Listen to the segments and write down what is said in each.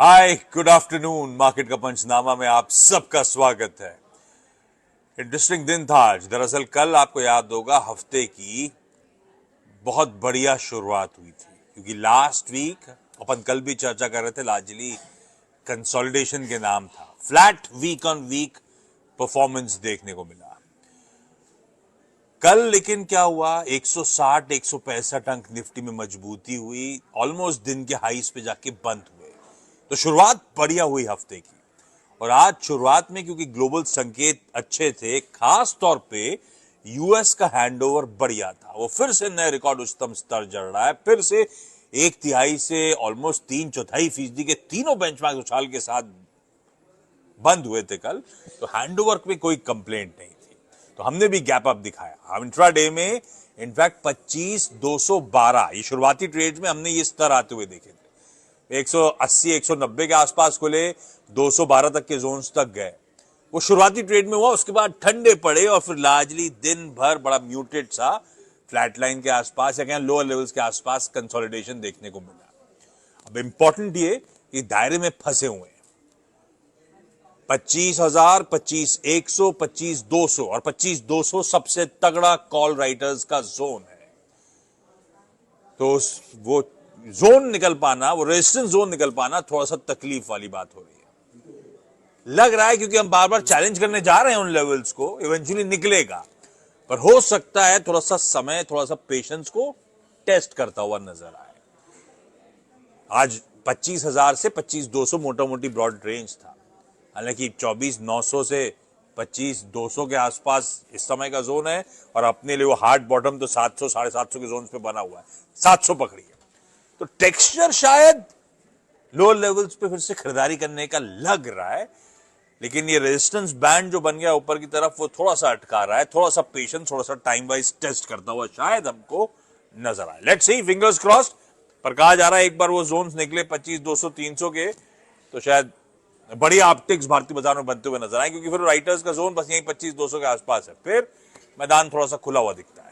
हाय, good afternoon. Market का पंचनामा में आप सबका स्वागत है। इंटरेस्टिंग दिन था आज। दरअसल कल आपको याद होगा हफ्ते की बहुत बढ़िया शुरुआत हुई थी, क्योंकि लास्ट वीक अपन कल भी चर्चा कर रहे थे, लार्जली कंसोलिडेशन के नाम था। Flat week on week performance देखने को मिला। कल लेकिन क्या हुआ, 160 165 अंक निफ्टी में मजबूती हुई, ऑलमोस्ट दिन के हाईस पे जाके बंद हुए। तो शुरुआत बढ़िया हुई हफ्ते की। और आज शुरुआत में क्योंकि ग्लोबल संकेत अच्छे थे, खास तौर पे यूएस का हैंडओवर बढ़िया था। वो फिर से नए रिकॉर्ड उच्चतम स्तर जड़ रहा है। फिर से 1/3 से ऑलमोस्ट 3/4% के तीनों बेंचमार्क उछाल के साथ बंद हुए थे कल। तो हैंडओवर पे कोई कंप्लेंट नहीं थी। तो हमने भी गैप अप दिखाया। हम इंट्राडे में इनफैक्ट 25,212 ये शुरुआती ट्रेड में हमने ये स्तर आते हुए देखे थे। 180 190 के आसपास खुले, 212 तक के जोन्स तक गए। वो शुरुआती ट्रेड में हुआ, उसके बाद ठंडे पड़े और फिर लार्जली दिन भर बड़ा म्यूटेड सा फ्लैट लाइन के आसपास या कहीं लोअर लेवल्स के आसपास कंसोलिडेशन देखने को मिला। अब इंपॉर्टेंट ये कि दायरे में फंसे हुए हैं 25,000, 25,100, 25,200 और 25,200 सबसे तगड़ा कॉल राइटर्स का जोन है। तो वो जोन निकल पाना, वो रेजिस्टेंस जोन निकल पाना थोड़ा सा तकलीफ वाली बात हो रही है। लग रहा है क्योंकि हम बार बार चैलेंज करने जा रहे हैं उन लेवल्स को, इवेंचुअली निकलेगा। पर हो सकता है थोड़ा सा समय, थोड़ा सा पेशेंस को टेस्ट करता हुआ नजर आए। आज 25,000 से 25,200 मोटा मोटी ब्रॉड रेंज था। हालांकि 24,900 से 25,200 के आसपास इस समय का जोन है, और अपने लिए वो हार्ड बॉटम तो 700 750 के जोन पे बना हुआ है। 700 पकड़िए। तो टेक्सचर शायद लोअर लेवल्स पे फिर से खरीदारी करने का लग रहा है, लेकिन ये रेजिस्टेंस बैंड जो बन गया ऊपर की तरफ, वो थोड़ा सा अटका रहा है। थोड़ा सा पेशेंस, थोड़ा सा टाइम वाइज टेस्ट करता हुआ शायद हमको नजर आए। Let's see, fingers crossed. पर कहा जा रहा है एक बार वो जोन्स निकले 25,200 300 के, तो शायद बढ़िया ऑप्टिक्स भारतीय बाजार में बनते हुए नजर आए, क्योंकि फिर राइटर्स का जोन बस यही 25,200 के आसपास है। फिर मैदान थोड़ा सा खुला हुआ दिखता है।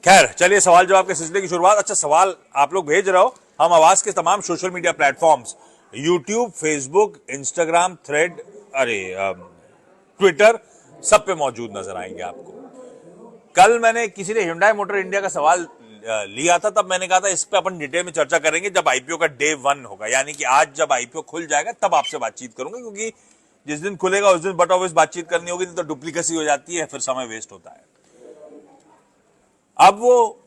खैर चलिए, सवाल जवाब के सिलसिले की शुरुआत। अच्छा, सवाल आप लोग भेज रहे हो। हम आवाज के तमाम social media platforms, YouTube, Facebook, Instagram, thread, अरे ट्विटर, सब पे मौजूद नजर आएंगे आपको। कल मैंने किसी ने Hyundai मोटर इंडिया का सवाल लिया था, तब मैंने कहा था इस पे अपन डिटेल में चर्चा करेंगे जब आईपीओ का डे 1 होगा, यानी कि आज जब आईपीओ खुल जाएगा तब आपसे बातचीत करूंगा, क्योंकि जिस दिन खुलेगा उस दिन बट ऑब्वियस बातचीत करनी होगी, तो डुप्लीकेसी हो जाती है, फिर समय वेस्ट होता है। अब वो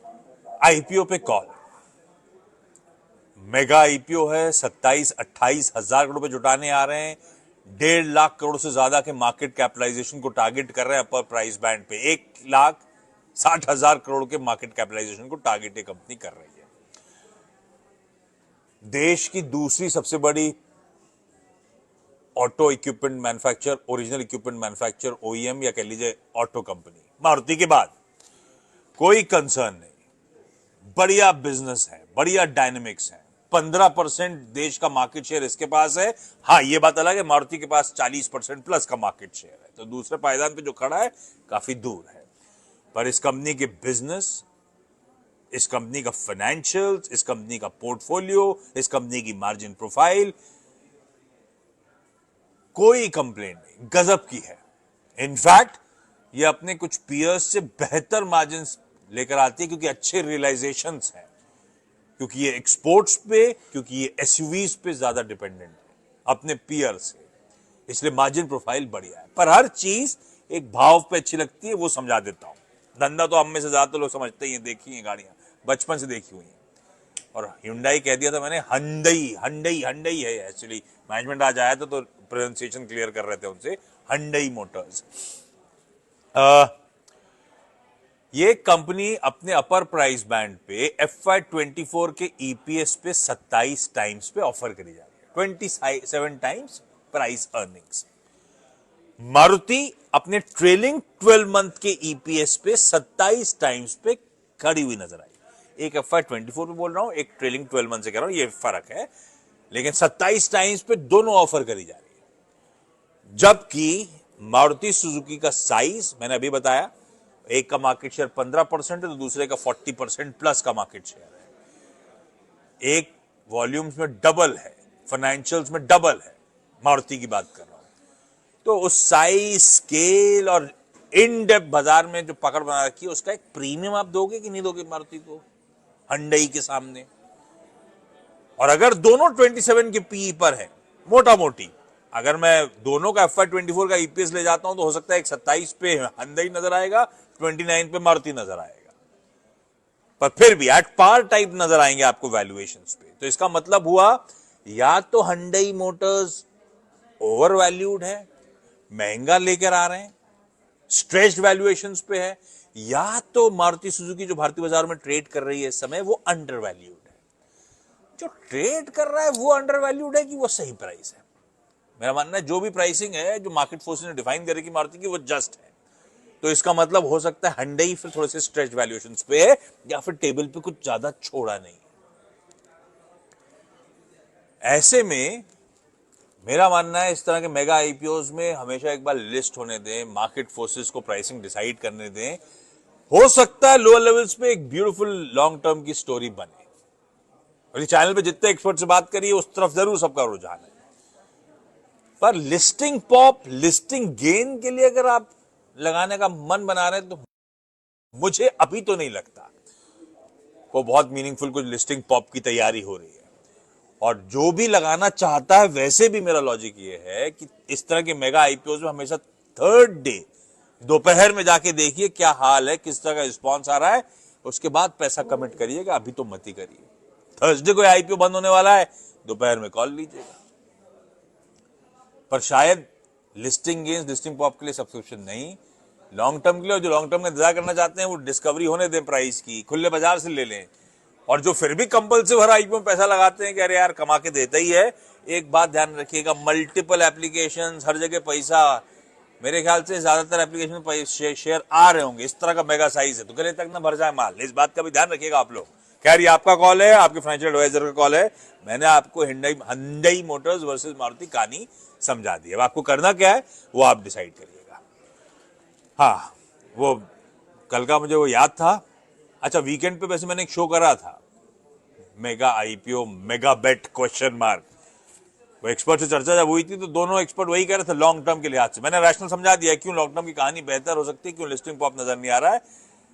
आईपीओ पे कॉल, मेगा आईपीओ है, 27-28 हजार करोड़ रुपए जुटाने आ रहे हैं। 1.5 लाख करोड़ से ज्यादा के मार्केट कैपिटलाइजेशन को टारगेट कर रहे हैं अपर प्राइस बैंड पे। 1,60,000 करोड़ के मार्केट कैपिटलाइजेशन को टारगेट ये कंपनी कर रही है। देश की दूसरी सबसे बड़ी auto equipment manufacturer, original equipment manufacturer, OEM या कह लीजिए ऑटो कंपनी, मारुति के बाद। कोई कंसर्न नहीं, बढ़िया बिजनेस है, बढ़िया डायनेमिक्स है। 15% देश का मार्केट शेयर इसके पास है। हाँ, ये बात अलग है मारुति के पास 40% प्लस का मार्केट शेयर है, तो दूसरे पायदान पे जो खड़ा है काफी दूर है। पर इस कंपनी के बिजनेस, इस कंपनी का फाइनेंशियल्स, इस कंपनी का पोर्टफोलियो, इस कंपनी की मार्जिन प्रोफाइल, कोई कंप्लेंट नहीं, गजब की है। इनफैक्ट ये अपने कुछ पीयर्स से बेहतर मार्जिन लेकर आती है, क्योंकि अच्छे रियलाइजेशंस हैं, क्योंकि ये एक्सपोर्ट्स पे, क्योंकि ये एसयूवीज पे ज्यादा डिपेंडेंट है अपने पीयर से, इसलिए मार्जिन प्रोफाइल बढ़िया है। पर हर चीज एक भाव पे अच्छी लगती है, वो समझा देता हूं। धंधा तो हम में से ज्यादातर लोग समझते ही हैं, देखी हैं गाड़ियां, बचपन से देखी हुई हैं। और Hyundai कह दिया था मैंने, हंडई हंडई हंडई है एक्चुअली। मैनेजमेंट आज आया था तो प्रोनाउंसिएशन क्लियर कर रहे थे उनसे, हंडई मोटर्स। ये कंपनी अपने अपर प्राइस बैंड पे FY24 के ईपीएस पे 27 टाइम्स पे ऑफर करी जा रही है, 27 टाइम्स प्राइस अर्निंग्स। मारुति अपने ट्रेलिंग 12 मंथ के ईपीएस पे 27 टाइम्स पे खड़ी हुई नजर आई। एक FY24 पे बोल रहा हूं, एक ट्रेलिंग 12 मंथ से कह रहा हूं, ये फर्क है, लेकिन 27 टाइम्स पे दोनों ऑफर करी जा रही है। जबकि मारुति सुजुकी का साइज मैंने अभी बताया, एक का मार्केट शेयर 15% है, तो दूसरे का 40% प्लस का मार्केट शेयर है। एक वॉल्यूम्स में डबल है, फाइनेंशियल्स में डबल है, मारुति की बात कर रहा हूं। तो उस साइज, स्केल और इन डेप्थ बाजार में जो पकड़ बना रखी है, उसका एक प्रीमियम आप दोगे कि नहीं दोगे मारुति को हुंडई के सामने? और अगर दोनों 27 के पीई पर है, मोटा मोटी, अगर मैं दोनों का FY24 का ईपीएस ले जाता हूं तो हो सकता है एक 27 पे हुंडई नजर आएगा, 29 पे मारुति नजर आएगा, पर फिर भी एट पार टाइप नजर आएंगे आपको वैल्यूएशंस पे। तो इसका मतलब हुआ या तो हुंडई मोटर्स ओवर वैल्यूड है, महंगा लेकर आ रहे हैं, स्ट्रेच्ड वैल्यूएशंस पे है, या तो मारुति सुजुकी जो भारतीय बाजार में ट्रेड कर रही है इस समय वो अंडर वैल्यूड है। जो ट्रेड कर रहा है वो अंडर वैल्यूड है कि वो सही प्राइस है? मेरा मानना है जो भी प्राइसिंग है जो मार्केट फोर्सेस ने डिफाइन करेगी मारुति की, वो जस्ट है। तो इसका मतलब हो सकता है हुंडई फिर थोड़े से स्ट्रेच वैल्यूएशंस पे है, या फिर टेबल पे कुछ ज्यादा छोड़ा नहीं। ऐसे में मेरा मानना है इस तरह के मेगा आईपीओज में हमेशा एक बार लिस्ट होने दें, मार्केट फोर्सेस को प्राइसिंग डिसाइड करने दें। हो सकता है लोअर लेवल्स पे एक ब्यूटीफुल लॉन्ग टर्म की स्टोरी बने। और इस चैनल पे जितने एक्सपर्ट से बात करिए उस तरफ जरूर सबका रुझान है, पर लिस्टिंग पॉप, लिस्टिंग गेन के लिए अगर आप लगाने का मन बना रहे हैं तो मुझे अभी तो नहीं लगता वो बहुत मीनिंगफुल कुछ लिस्टिंग पॉप की तैयारी हो रही है। और जो भी लगाना चाहता है, वैसे भी मेरा लॉजिक ये है कि इस तरह के मेगा आईपीओज में हमेशा थर्ड डे दोपहर में जाके देखिए क्या हाल है, किस तरह का रिस्पॉन्स आ रहा है, उसके बाद पैसा कमिट करिएगा, अभी तो मत ही करिए। थर्सडे को आईपीओ बंद होने वाला है, दोपहर में कॉल लीजिएगा। पर शायद लिस्टिंग गेन्स, लिस्टिंग पॉप के लिए सब्सक्रिप्शन नहीं, लॉन्ग टर्म के लिए। जो लॉन्ग टर्म में इंतजार करना चाहते हैं वो डिस्कवरी होने दें प्राइस की, खुले बाजार से ले लें। और जो फिर भी कंपल्सिव हर आईपीओ में पैसा लगाते हैं कि अरे यार कमा के देता ही है, एक बात ध्यान रखिएगा, मल्टीपल एप्लीकेशंस, हर जगह पैसा, मेरे ख्याल से ज्यादातर एप्लीकेशन में शेयर आ रहे होंगे। इस तरह का मेगा साइज है तो गले तक ना भर जाए माल, इस बात का भी ध्यान रखिएगा आप लोग। खैर ये आपका कॉल है, आपके फाइनेंशियल एडवाइजर का कॉल है। मैंने आपको हुंडई मोटर्स वर्सेस मारुति कहानी समझा दी। अब आपको करना क्या है वो आप डिसाइड करिएगा। हाँ, वो कल का मुझे वो याद था। अच्छा, वीकेंड पे वैसे मैंने एक शो करा था, मेगा आईपीओ मेगा बेट क्वेश्चन मार्क। वो एक्सपर्ट से चर्चा जब हुई थी तो दोनों एक्सपर्ट वही कह रहे थे लॉन्ग टर्म के लिहाज से। मैंने रैशनल समझा दिया क्यों लॉन्ग टर्म की कहानी बेहतर हो सकती है, क्यों लिस्टिंग पॉप नजर नहीं आ रहा है।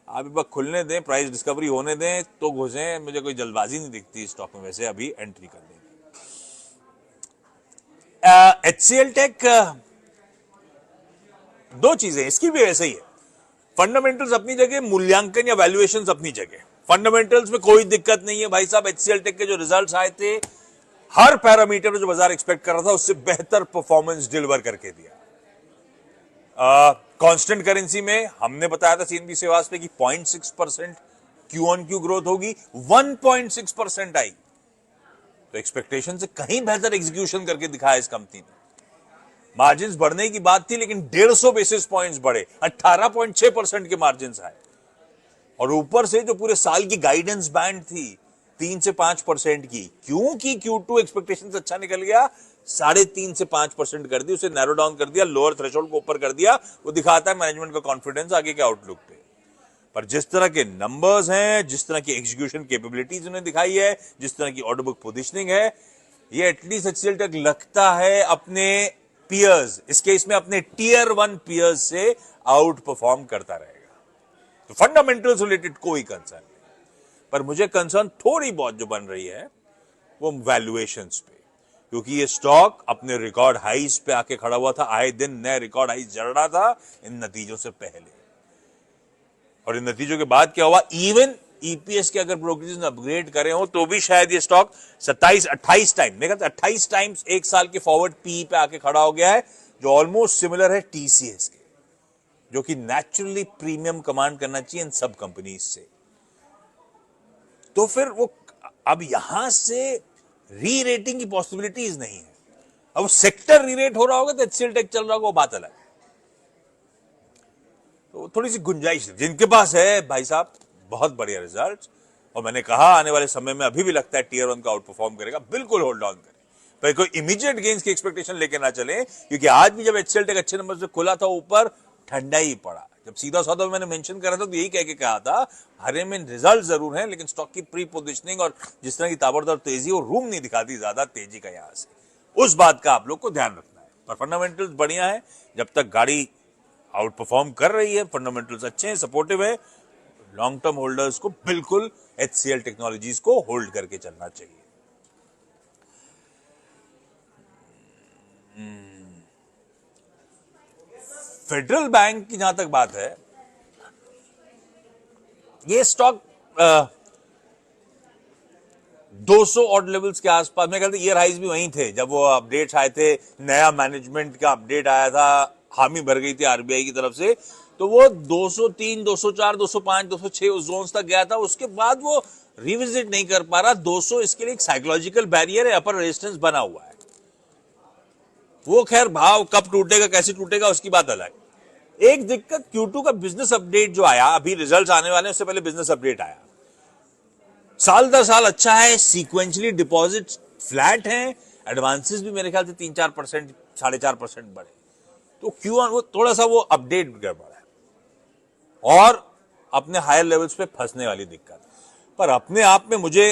आप एक बार खुलने दें, प्राइस डिस्कवरी होने दें तो घुसें। मुझे कोई जल्दबाजी नहीं दिखती स्टॉक में, वैसे अभी एंट्री कर देंगे। HCL टेक, दो चीजें इसकी भी वैसे ही है, फंडामेंटल्स अपनी जगह, मूल्यांकन या वैल्यूएशंस अपनी जगह। फंडामेंटल्स में कोई दिक्कत नहीं है भाई साहब। HCL टेक के जो रिजल्ट्स आए थे, हर पैरामीटर जो बाजार एक्सपेक्ट कर रहा था उससे बेहतर परफॉर्मेंस डिलीवर करके दिया। कांस्टेंट करेंसी में हमने बताया था सीएनबी सेवास पे कि 0.6% क्यू ऑन क्यू ग्रोथ होगी, 1.6% आई। तो एक्सपेक्टेशन से कहीं बेहतर एग्जीक्यूशन करके दिखाया इस कंपनी ने। मार्जिन्स बढ़ने की बात थी लेकिन 150 बेसिस पॉइंट्स बढ़े, 18.6% के मार्जिन्स आए। और ऊपर से जो पूरे साल की गाइडेंस बैंड थी 3 से 5% की, क्योंकि Q2 एक्सपेक्टेशन से अच्छा निकल गया, 3.5 से 5% कर दी, उसे नैरो डाउन कर दिया, लोअर थ्रेशोल्ड को ऊपर कर दिया। वो दिखाता है मैनेजमेंट का कॉन्फिडेंस आगे के आउटलुक पे। पर जिस तरह के नंबर्स हैं, जिस तरह की एग्जीक्यूशन कैपेबिलिटीज उन्हें दिखाई है, जिस तरह की ऑर्डर बुक पोजीशनिंग है, ये एटलीस्ट HCL टेक लगता है अपने पीयर्स, इस केस में अपने टियर 1 पीयर्स से आउट परफॉर्म करता रहेगा। तो फंडामेंटल्स रिलेटेड कोई कंसर्न नहीं, पर मुझे कंसर्न थोड़ी बहुत जो बन रही है वो वैल्यूएशंस पे, क्योंकि ये स्टॉक अपने रिकॉर्ड हाइज पे आके खड़ा हुआ था, आए दिन नए रिकॉर्ड हाइज जड़ रहा था इन नतीजों से पहले। और इन नतीजों के बाद क्या हुआ, इवन ईपीएस के अगर ब्रोकरेज ने अपग्रेड करे हो तो भी शायद ये स्टॉक 27-28 टाइम, मेरे ख्याल 28 टाइम्स एक साल के फॉरवर्ड पी पे आके खड़ा हो गया है, जो ऑलमोस्ट सिमिलर है टीसीएस के, जो कि नेचुरली प्रीमियम कमांड करना चाहिए इन सब कंपनीज से। तो फिर वो अब यहां से री रेटिंग की पॉसिबिलिटीज नहीं है। अब सेक्टर री रेट हो रहा होगा तो HCL टेक चल रहा होगा, वो बात अलग है। तो थोड़ी सी गुंजाइश है जिनके पास है भाई साहब, बहुत बढ़िया रिजल्ट। और मैंने कहा आने वाले समय में अभी भी लगता है टियर 1 का आउट परफॉर्म करेगा, बिल्कुल होल्ड ऑन करें, पर कोई इमीडिएट गेन्स की एक्सपेक्टेशन लेके ना चले, क्योंकि आज भी जब HCL टेक अच्छे नंबर से खुला था ऊपर, ठंडा ही पड़ा, जब सीधा सौदा मैंने मेंशन करा था तो यही कह के कहा था, हरे में रिजल्ट जरूर हैं लेकिन स्टॉक की प्री पोजिशनिंग और जिस तरह की ताबड़तोड़ तेजी वो रूम नहीं दिखाती ज्यादा तेजी का यहां से, उस बात का आप लोग को ध्यान रखना है। पर फंडामेंटल्स बढ़िया है, जब तक गाड़ी आउट परफॉर्म कर रही है, फंडामेंटल्स अच्छे हैं, सपोर्टिव है, लॉन्ग टर्म होल्डर्स को बिल्कुल HCL टेक्नोलॉजीज को होल्ड करके चलना चाहिए। फेडरल बैंक की जहां तक बात है, ये स्टॉक 200 ऑड लेवल्स के आसपास, मैं कहता ईयर हाइज भी वहीं थे जब वो अपडेट्स आए थे, नया मैनेजमेंट का अपडेट आया था, हामी भर गई थी आरबीआई की तरफ से, तो वो 203, 204, 205, 206 उस जोन्स तक गया था। उसके बाद वो रिविजिट नहीं कर पा रहा। 200 इसके लिए एक साइकोलॉजिकल बैरियर है, अपर रेजिस्टेंस बना हुआ है। वो खैर भाव कब टूटेगा कैसे टूटेगा उसकी बात अलग। एक दिक्कत Q2 का बिजनेस अपडेट जो आया, अभी रिजल्ट्स आने वाले हैं, उससे पहले बिजनेस अपडेट आया, साल दर साल अच्छा है, सीक्वेंशियली डिपॉजिट फ्लैट हैं, एडवांसेस भी मेरे ख्याल से 3-4%, 4.5% बढ़े, तो Q1 वो थोड़ा सा वो अपडेट गड़बड़ है और अपने हायर लेवल्स पे फंसने वाली दिक्कत। पर अपने आप में मुझे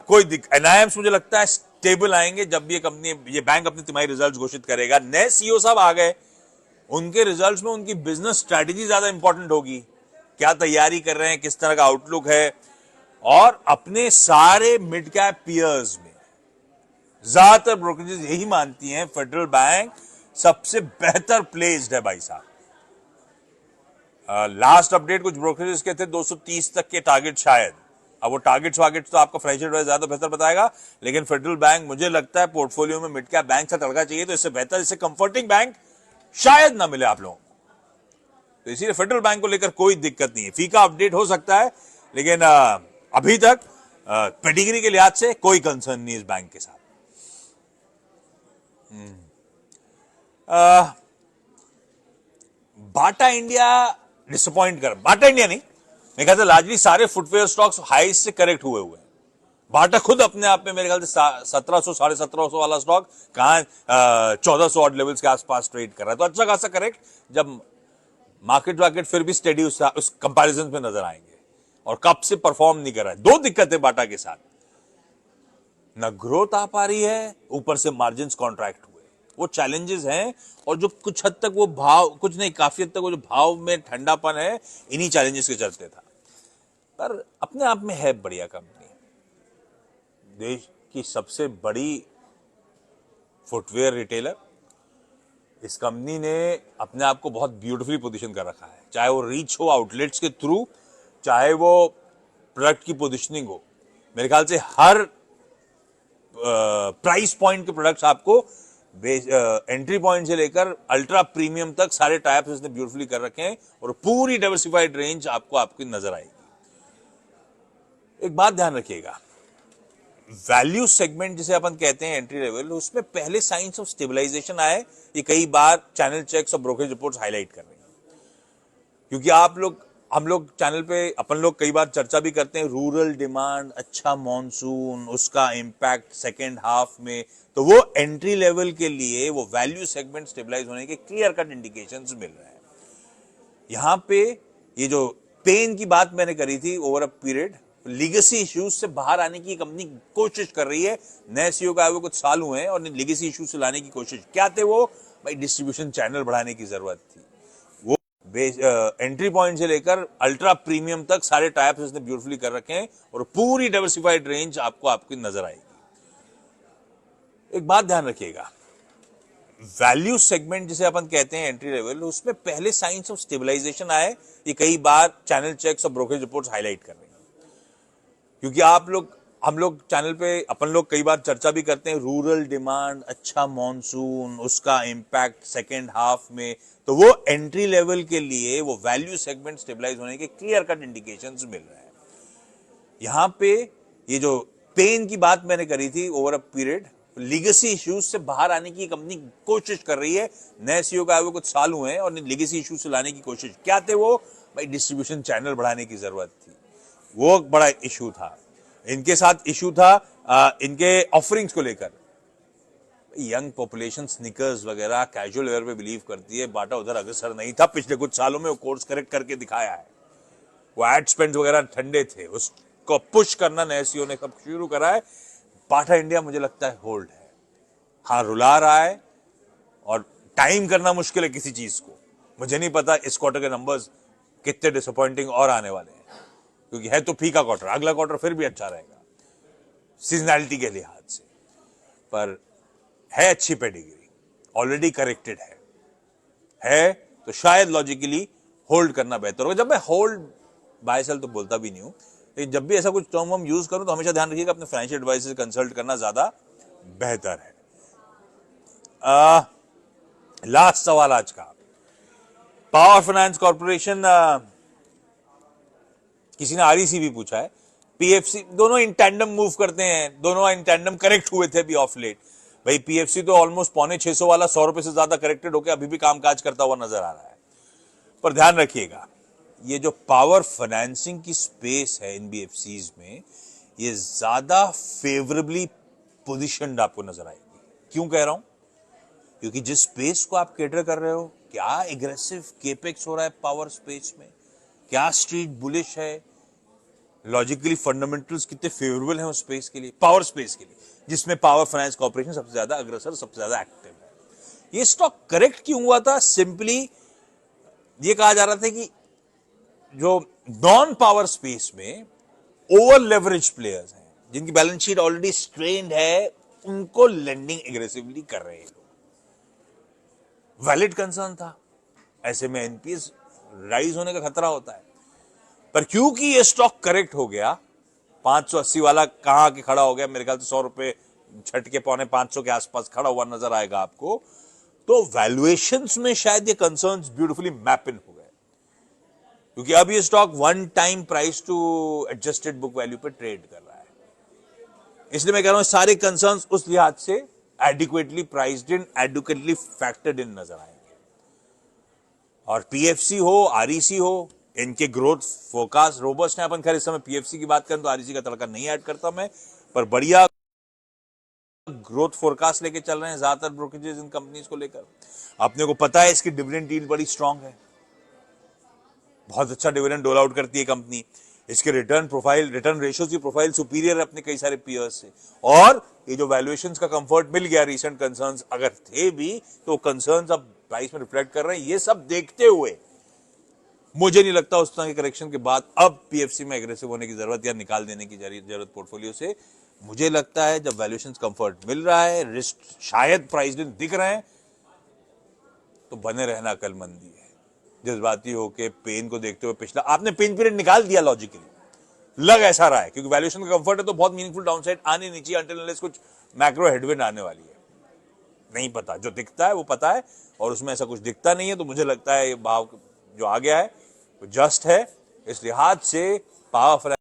कोई NIMs मुझे लगता है स्टेबल आएंगे जब ये कंपनी, ये बैंक अपने तिमाही रिजल्ट्स घोषित करेगा। नए CEO साहब आ गए, उनके रिजल्ट्स में उनकी बिजनेस स्ट्रैटेजी ज्यादा इंपॉर्टेंट होगी, क्या तैयारी कर रहे हैं, किस तरह का आउटलुक है, और अपने सारे मिड कैप पियर्स में ज्यादातर ब्रोकरेजेस यही मानती हैं फेडरल बैंक सबसे बेहतर प्लेस्ड है भाई साहब। लास्ट अपडेट कुछ ब्रोकरेजेस के थे 230 तक के टारगेट शायद, अब वो टारगेट्स तो आपका फाइनेंशियल एडवाइजर ज्यादा बेहतर बताएगा, लेकिन फेडरल बैंक मुझे लगता है पोर्टफोलियो में मिड कैप बैंक से तड़का चाहिए तो इससे बेहतर, इससे कंफर्टिंग बैंक शायद ना मिले आप लोगों को। तो इसीलिए फेडरल बैंक को लेकर कोई दिक्कत नहीं है, फीका अपडेट हो सकता है लेकिन अभी तक पेडिग्री के लिहाज से कोई कंसर्न नहीं इस बैंक के साथ। बाटा इंडिया डिसअपॉइंट कर, बाटा इंडिया नहीं, मेरे ख्याल से लार्जली सारे फुटवेयर स्टॉक्स हाई से करेक्ट हुए हैं। बाटा खुद अपने आप में मेरे ख्याल से 1700, 1750 वाला स्टॉक कहां 1400 ऑड लेवल्स के आसपास ट्रेड कर रहा है, तो अच्छा खासा करेक्ट, जब मार्केट फिर भी स्टेडी उस कंपैरिजन में नजर आएंगे, और कब से परफॉर्म नहीं कर रहा है। दो दिक्कतें बाटा के साथ, ना ग्रोथ आ पा रही है, ऊपर से मार्जिन कॉन्ट्रैक्ट हुए, वो चैलेंजेस हैं, और जो कुछ हद तक वो भाव, कुछ नहीं काफी हद तक वो जो भाव में ठंडापन है, इन्हीं चैलेंजेस के चलते था। पर अपने आप में है बढ़िया कंपनी, देश की सबसे बड़ी फुटवेयर रिटेलर। इस कंपनी ने अपने आप को बहुत ब्यूटीफुली पोजीशन कर रखा है, चाहे वो रीच हो आउटलेट्स के थ्रू, चाहे वो प्रोडक्ट की पोजीशनिंग हो। मेरे ख्याल से हर प्राइस पॉइंट के प्रोडक्ट्स आपको एंट्री पॉइंट से लेकर अल्ट्रा प्रीमियम तक सारे टाइप्स इसने ब्यूटीफुली कर रखे हैं, और पूरी डाइवर्सिफाइड रेंज आपकी नजर आएगी। एक बात ध्यान रखिएगा, वैल्यू सेगमेंट जिसे अपन कहते हैं एंट्री लेवल, उसमें पहले साइंस ऑफ स्टेबलाइजेशन आए, ये कई बार चैनल चेक्स और ब्रोकरेज रिपोर्ट्स हाईलाइट कर रही हैं। क्योंकि हम लोग चैनल पे अपन लोग कई बार चर्चा भी करते हैं, रूरल डिमांड, अच्छा मॉनसून, उसका इंपैक्ट सेकेंड हाफ में, तो वो एंट्री लेवल के लिए वो वैल्यू सेगमेंट स्टेबलाइज होने के क्लियर कट इंडिकेशंस मिल रहे हैं। यहां पे ये जो पेन की बात मैंने करी थी over a period, legacy issues से बाहर आने की कंपनी कोशिश कर रही है। नए सीईओ का आए हुए कुछ साल हुए हैं, और लीगेसी इश्यूज से लाने की कोशिश क्या थे, वो भाई डिस्ट्रीब्यूशन चैनल बढ़ाने की जरूरत थी, वो एंट्री पॉइंट से लेकर अल्ट्रा प्रीमियम तक सारे टाइप्स इसने ब्यूटीफुली कर रखे हैं, और पूरी डाइवर्सिफाइड रेंज आपकी नजर आएगी। एक बात ध्यान रखिएगा, वैल्यू सेगमेंट जिसे अपन कहते हैं एंट्री लेवल, उसमें पहले साइंस ऑफ स्टेबलाइजेशन आए, ये कई बार चैनल चेक्स और ब्रोकरेज रिपोर्ट्स हाईलाइट कर रही हैं। क्योंकि हम लोग चैनल पे अपन लोग कई बार चर्चा भी करते हैं, रूरल डिमांड, अच्छा मॉनसून, उसका इंपैक्ट सेकेंड हाफ में, तो वो एंट्री लेवल के लिए वो वैल्यू सेगमेंट स्टेबलाइज होने के क्लियर कट इंडिकेशंस मिल रहे हैं। यहां पे ये जो पेन की बात मैंने करी थी over a period, legacy issues से बाहर आने की कंपनी कोशिश कर रही है। नए सीईओ का आए हुए कुछ साल हुए हैं, और लीगेसी इश्यूज से लाने की कोशिश क्या थे, वो भाई डिस्ट्रीब्यूशन चैनल बढ़ाने की जरूरत थी, वो बड़ा इशू था। इनके साथ इशू था इनके ऑफरिंग्स को लेकर, यंग पॉपुलेशन स्निकर्स वगैरह कैजुअल वेयर पे बिलीव करती है। बाटा उधर अग्रसर नहीं था, पिछले कुछ सालों में वो कोर्स करेक्ट करके दिखाया है। वो एड स्पेंड वगैरह ठंडे थे, उसको पुश करना नए सीईओ ने सब शुरू करा है। बाटा इंडिया मुझे लगता है होल्ड है, हाँ रुला रहा है और टाइम करना मुश्किल है किसी चीज को। मुझे नहीं पता इस क्वार्टर के नंबर्स कितने डिसअपॉइंटिंग और आने वाले हैं, क्योंकि है तो फीका क्वार्टर, अगला क्वार्टर फिर भी अच्छा रहेगा सीजनैलिटी के लिहाज से, पर है अच्छी पेडिग्री, ऑलरेडी करेक्टेड है तो शायद लॉजिकली होल्ड करना बेहतर होगा। जब मैं होल्ड बाय सेल तो बोलता भी नहीं हूं, लेकिन जब भी ऐसा कुछ टर्म हम यूज करूं तो हमेशा ध्यान रखिएगा अपने फाइनेंशियल एडवाइजर से कंसल्ट करना ज्यादा बेहतर है। लास्ट सवाल आज का, पावर फाइनेंस कॉर्पोरेशन, किसी ने आरईसी भी पूछा है, पीएफसी, दोनों इन टैंडम मूव करते हैं, दोनों इन टैंडम करेक्ट हुए थे अभी ऑफ लेट। भाई पीएफसी तो ऑलमोस्ट ₹650 वाला 100 रुपए से ज्यादा करेक्टेड होकर अभी भी कामकाज करता हुआ नजर आ रहा है। पर ध्यान रखिएगा, ये जो पावर फाइनेंसिंग की स्पेस है एनबीएफसीज में, ये ज्यादा फेवरेबली पोजिशन्ड आपको नजर आएगी। क्यों कह रहा हूं? क्योंकि जिस स्पेस को आप कैटर कर रहे हो, क्या एग्रेसिव केपेक्स हो रहा है पावर स्पेस में, क्या स्ट्रीट बुलिश है, लॉजिकली फंडामेंटल्स कितने फेवरेबल हैं उस स्पेस के लिए, पावर स्पेस के लिए, जिसमें पावर फाइनेंस कॉर्पोरेशन सबसे ज्यादा अग्रसर, सबसे ज्यादा एक्टिव है। ये स्टॉक करेक्ट क्यों हुआ था? सिंपली ये कहा जा रहा था कि जो नॉन पावर स्पेस में ओवर लेवरेज प्लेयर्स हैं, जिनकी बैलेंस शीट ऑलरेडी स्ट्रेन्ड है, उनको लेंडिंग एग्रेसिवली कर रहे हैं लोग। वैलिड कंसर्न था, ऐसे में एनपीएस राइज होने का खतरा होता है। पर क्योंकि ये स्टॉक करेक्ट हो गया, 580 वाला कहां के खड़ा हो गया, मेरे ख्याल से 100 रुपए छट के ₹550 के आसपास खड़ा हुआ नजर आएगा आपको, तो वैल्यूएशंस में शायद ये कंसर्न्स ब्यूटीफुली मैप इन हो गए, क्योंकि अब ये stock 1 time price to adjusted book value पे ट्रेड कर रहा है। इसलिए मैं कह रहा हूं सारे कंसर्न्स उस लिहाज से एडिक्वेटली प्राइस्ड इन, एडुकेटली फैक्टर्ड इन नजर आएंगे। और पीएफसी हो, आरईसी हो, इनके ग्रोथ फोरकास्ट रोबस्ट है। अपन खैर इस समय पीएफसी की बात करें तो आरईसी का तड़का नहीं ऐड करता मैं, पर बढ़िया ग्रोथ फोरकास्ट लेके चल रहे हैं ज्यादातर ब्रोकरेजेस इन कंपनीज को लेकर। अपने को पता है इसकी डिविडेंड यील्ड बड़ी स्ट्रांग है, बहुत अच्छा डिविडेंड डोल आउट करती है कंपनी। इसके रिटर्न प्रोफाइल, रिटर्न रेशियोज की प्रोफाइल सुपीरियर है अपने कई सारे पीयर्स से। और ये जो वैल्यूएशंस का कंफर्ट मिल गया, रीसेंट कंसर्न्स अगर थे भी तो कंसर्न्स अब प्राइस में रिफ्लेक्ट कर रहे हैं। ये सब देखते हुए मुझे नहीं लगता उस तरह के करेक्शन के बाद अब पीएफसी में एग्रेसिव होने की जरूरत या निकाल देने की जरूरत पोर्टफोलियो से। मुझे लगता है जब वैल्यूएशंस कंफर्ट मिल रहा है, रिस्क शायद प्राइस दिन दिख रहे हैं, तो बने रहना अकलमंदी है। जज्बाती होके पेन को देखते हुए पिछला आपने पेन पीरियड निकाल दिया लॉजिकली, लग ऐसा रहा है, क्योंकि वैल्यूएशन का कंफर्ट है तो बहुत मीनिंगफुल डाउनसाइड आने नहीं चाहिए अंटिल अनलेस कुछ मैक्रो हेडविंड आने वाली है। नहीं पता, जो दिखता है वो पता है, और उसमें ऐसा कुछ दिखता नहीं है। तो मुझे लगता है ये भाव जो आ गया है वो जस्ट है। इस लिहाज से पावर फाइनेंस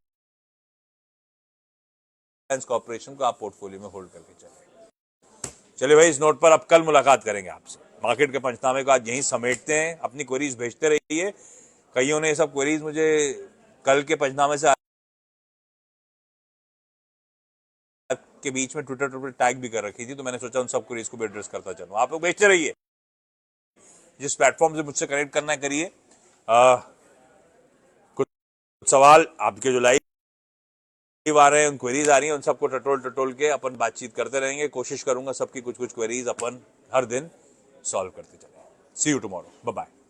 कॉर्पोरेशन को आप पोर्टफोलियो में होल्ड करके चलिए भाई। इस नोट पर अब कल मुलाकात करेंगे आपसे। मार्केट के पंचनामे को आज यहीं समेटते हैं। अपनी क्वेरीज भेजते रहिए। कईयों ने ये सब क्वेरीज मुझे कल के पंचनामे से के बीच में ट्विटर पर टैग भी कर रखी थी, तो मैंने सोचा उन सब क्वेरीज को भी एड्रेस करता चलूं। आप लोग भेजते रहिए, जिस प्लेटफॉर्म से मुझसे कनेक्ट करना है करिए। कुछ सवाल आपके जो लाइव आ रहे हैं, उन क्वेरीज आ रही हैं, उन सबको टटोल के अपन बातचीत करते रहेंगे। कोशिश करूंगा सबकी कुछ क्वेरीज अपन हर दिन सॉल्व करते चले। सी यू टुमारो, बाय बाय।